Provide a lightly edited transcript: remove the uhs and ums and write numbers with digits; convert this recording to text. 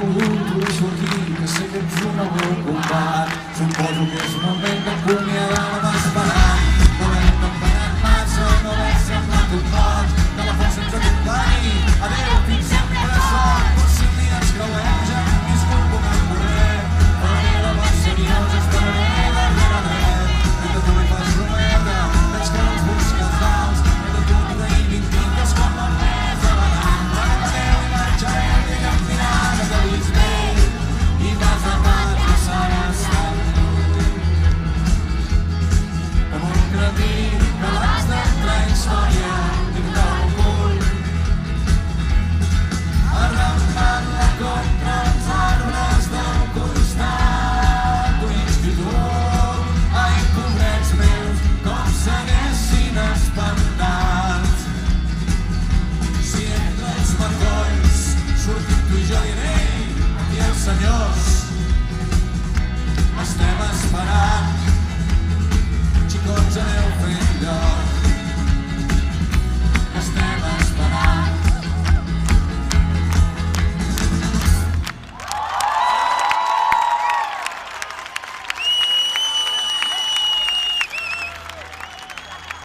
volgut sortir, que sé que ets un nou combat. Suposo que és un moment d'acomiadar-me esperant. No l'hem temperat massa, no l'hem semblat tot boig, que la força ens acompanyi. Adéu, fins sempre sort. Per si un dia ens creuem, ja no disculpo que em correr. Faré la voz seriosa, esperaré darrere dret. Mentre tu li fas brometa, veig que no ens busca els daus. Mentre tu t'ho reivindiques com la més elegant. Adéu i marxarem, i em miraràs de l'Isbel i vas a pàtria s'ha estat. Com un cretí que l'has d'entrar a història i tocar el cul, arrambant-la contra els arbres del costat d'un institut. Ai, pobrets meus, com s'haguessin espantat si entre els matolls sortim tu i jo diré: aquí els senyors estem esperant. Xicons, aneu fent lloc.